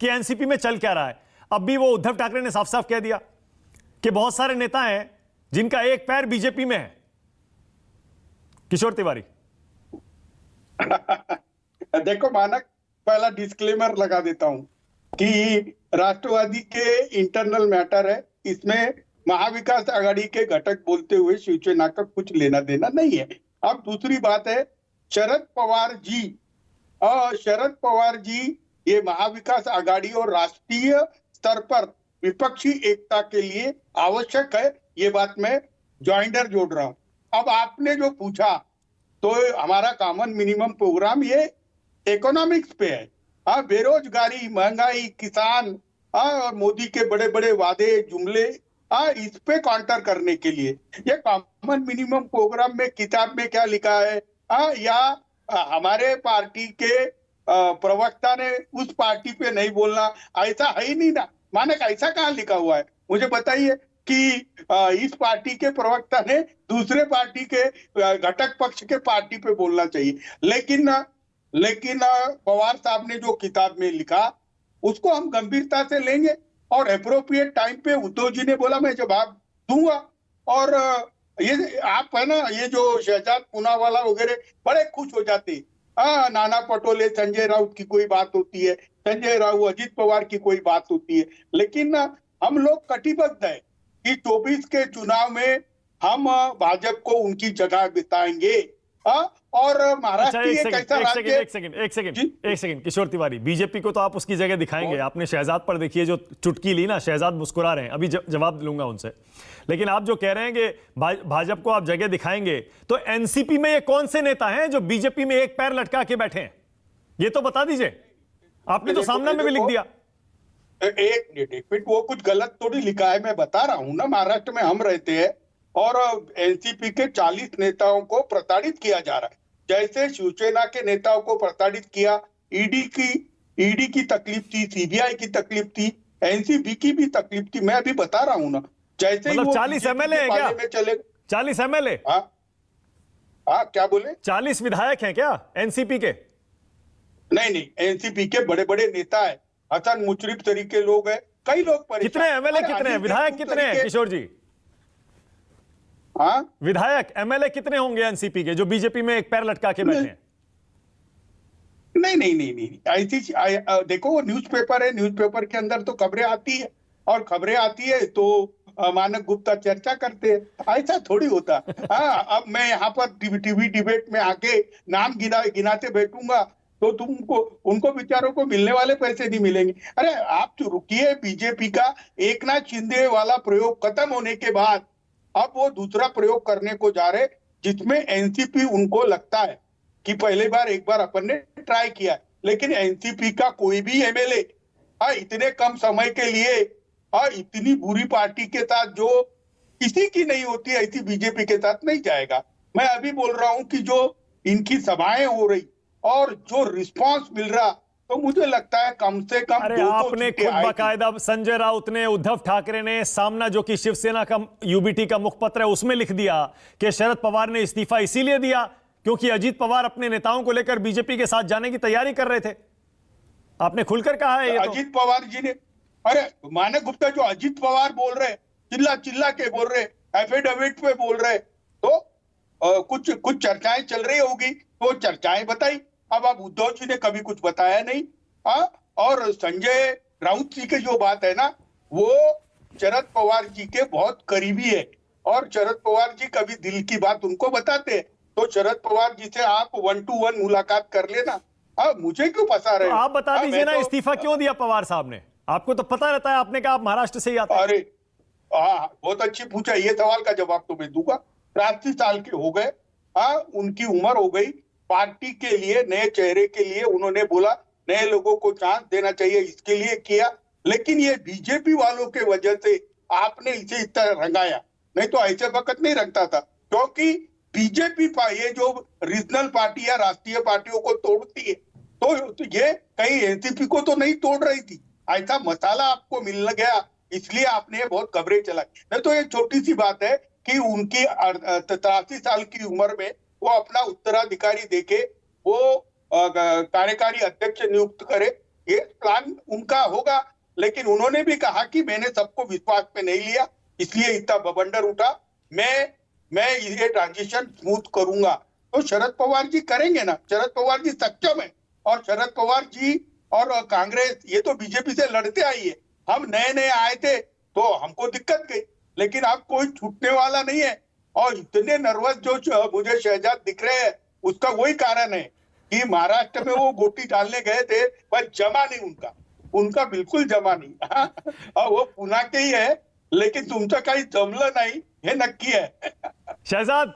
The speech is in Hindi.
कि एनसीपी में चल क्या रहा है। अब भी वो उद्धव ठाकरे ने साफ साफ कह दिया कि बहुत सारे नेता हैं जिनका एक पैर बीजेपी में है। किशोर तिवारी देखो मानक, पहला डिस्क्लेमर लगा देता हूं कि राष्ट्रवादी के इंटरनल मैटर है, इसमें महाविकास आघाड़ी के घटक बोलते हुए शिवसेना का कुछ लेना देना नहीं है। अब दूसरी बात है, शरद पवार जी ये महाविकास आघाड़ी और राष्ट्रीय स्तर पर विपक्षी एकता के लिए आवश्यक है, ये बात मैं जॉइंडर जोड़ रहा हूं। अब आपने जो पूछा, तो हमारा कॉमन मिनिमम प्रोग्राम ये इकोनॉमिक्स पे है। हाँ, बेरोजगारी, महंगाई, किसान, और मोदी के बड़े बड़े वादे जुमले, इस पे काउंटर करने के लिए ये कॉमन मिनिमम प्रोग्राम में किताब में क्या लिखा है, या हमारे पार्टी के प्रवक्ता ने उस पार्टी पे नहीं बोलना, ऐसा है ही नहीं ना। मानक, ऐसा कहाँ लिखा हुआ है? मुझे बताइए कि इस पार्टी के प्रवक्ता ने दूसरे पार्टी के घटक पक्ष के पार्टी पे बोलना चाहिए। लेकिन पवार साहब ने जो किताब में लिखा उसको हम गंभीरता से लेंगे और एप्रोप्रिएट टाइम पे उद्धव जी ने बोला मैं जवाब दूंगा। और ये आप है ना, ये जो शहजाद पूनावाला वगैरह बड़े खुश हो जाते, नाना पटोले, संजय राउत की कोई बात होती है, संजय राउत, अजित पवार की कोई बात होती है, लेकिन हम लोग कटिबद्ध है कि 24 के चुनाव में हम भाजपा को उनकी जगह बिताएंगे। और महाराष्ट्र एक सेकंड किशोर तिवारी, बीजेपी को तो आप उसकी जगह दिखाएंगे। आपने शहजाद पर देखिए जो चुटकी ली ना, शहजाद मुस्कुरा रहे हैं, अभी जवाब लूंगा उनसे। लेकिन आप जो कह रहे हैं कि भाजपा को आप जगह दिखाएंगे, तो एनसीपी में ये कौन से नेता हैं जो बीजेपी में एक पैर लटका के बैठे हैं, ये तो बता दीजिए। आपने तो सामने में भी लिख दिया। एक मिनट, वो कुछ गलत थोड़ी लिखा है, मैं बता रहा हूं ना। महाराष्ट्र में हम रहते हैं और एनसीपी के 40 नेताओं को प्रताड़ित किया जा रहा है। जैसे शिवसेना के नेताओं को प्रताड़ित किया, ईडी की तकलीफ थी, सीबीआई की तकलीफ थी, एनसीपी की भी तकलीफ थी। मैं अभी बता रहा हूं ना। जैसे मतलब 40 एमएलए हैं क्या? में चले 40 एमएलए? हाँ, क्या बोले? 40 विधायक हैं क्या एनसीपी के? नहीं, एनसीपी के बड़े बड़े नेता है, हसन मुशर्रफ तरीके लोग हैं, कई लोग। कितने एमएलए कितने हैं, विधायक कितने हैं किशोर जी? हाँ, विधायक एमएलए कितने होंगे एनसीपी के जो बीजेपी में एक पैर लटका के बैठे हैं? नहीं, ऐसी देखो, वो न्यूज़पेपर है, न्यूज़पेपर के अंदर तो खबरें आती है, और खबरें आती है तो मानक गुप्ता चर्चा करते हैं, ऐसा थोड़ी होता। अब मैं यहाँ पर टीवी डिबेट में आके नाम गिनाते बैठूंगा तो तुमको, उनको बेचारों को मिलने वाले पैसे नहीं मिलेंगे। अरे आप तो रुकिए। बीजेपी का एकनाथ शिंदे वाला प्रयोग खत्म होने के बाद अब वो दूसरा प्रयोग करने को जा रहे, जिसमें एनसीपी, उनको लगता है कि पहले बार एक बार अपन ने ट्राई किया, लेकिन एनसीपी का कोई भी एमएलए इतने कम समय के लिए इतनी बुरी पार्टी के साथ जो किसी की नहीं होती ऐसी बीजेपी के साथ नहीं जाएगा। मैं अभी बोल रहा हूं कि जो इनकी सभाएं हो रही और जो रिस्पांस मिल रहा, तो मुझे लगता है कम से कम अरे आपने खुद बाकायदा, संजय राउत ने, उद्धव ठाकरे ने, सामना जो कि शिवसेना का यूबीटी का मुखपत्र है उसमें लिख दिया कि शरद पवार ने इस्तीफा इसीलिए दिया क्योंकि अजीत पवार अपने नेताओं को लेकर बीजेपी के साथ जाने की तैयारी कर रहे थे। आपने खुलकर कहा है ये तो। अजीत पवार जी ने, अरे मानक गुप्ता, जो अजीत पवार बोल रहे, चिल्ला के बोल रहे, एफिडेविट पे बोल रहे, तो कुछ चर्चाएं चल रही होगी, तो चर्चाएं बताई। अब उद्धव जी ने कभी कुछ बताया नहीं। और संजय राउत जी की जो बात है ना, वो शरद पवार जी के बहुत करीबी है, और शरद पवार जी कभी दिल की बात उनको बताते हैं, तो शरद पवार जी से आप 1 to 1 मुलाकात कर लेना। मुझे क्यों फंसा रहे? तो आप बता दीजिए ना, इस्तीफा क्यों दिया पवार साहब ने? आपको तो पता रहता है, आपने कहा आप महाराष्ट्र से ही आते हैं। अरे बहुत अच्छी पूछा, ये सवाल का जवाब तो मैं दूंगा। 83 साल के हो गए, उनकी उम्र हो गई। पार्टी के लिए, नए चेहरे के लिए उन्होंने बोला नए लोगों को चांस देना चाहिए, इसके लिए किया। लेकिन ये बीजेपी वालों के वजह से आपने इसे इस तरह रंगाया, नहीं तो ऐसे वक्त नहीं रंगता था। क्योंकि बीजेपी ये जो रीजनल पार्टी या राष्ट्रीय पार्टियों को तोड़ती है, तो ये कहीं एनसीपी को तो नहीं तोड़ रही थी। ऐसा मसाला आपको मिल गया, इसलिए आपने बहुत खबरें चलाई। नहीं तो ये छोटी सी बात है कि उनकी 83 साल की उम्र में वो अपना उत्तराधिकारी देके वो कार्यकारी अध्यक्ष नियुक्त करे, ये प्लान उनका होगा, लेकिन उन्होंने भी कहा कि मैंने सबको विश्वास पे नहीं लिया, इसलिए इतना बवंडर उठा। मैं ये ट्रांजिशन स्मूथ करूंगा। तो शरद पवार जी करेंगे ना, शरद पवार जी सक्षम है, और शरद पवार जी और कांग्रेस ये तो बीजेपी से लड़ते आई है। हम नए नए आए थे तो हमको दिक्कत गई, लेकिन अब कोई छूटने वाला नहीं है। और इतने नर्वस जो मुझे शहजाद दिख रहे हैं, उसका वही कारण है कि महाराष्ट्र में वो गोटी डालने गए थे, पर जमा नहीं उनका बिलकुल जमा नहीं। और वो पुणे के ही है, लेकिन तुमचं काही जमलं नाही हे नक्की आहे। शहजाद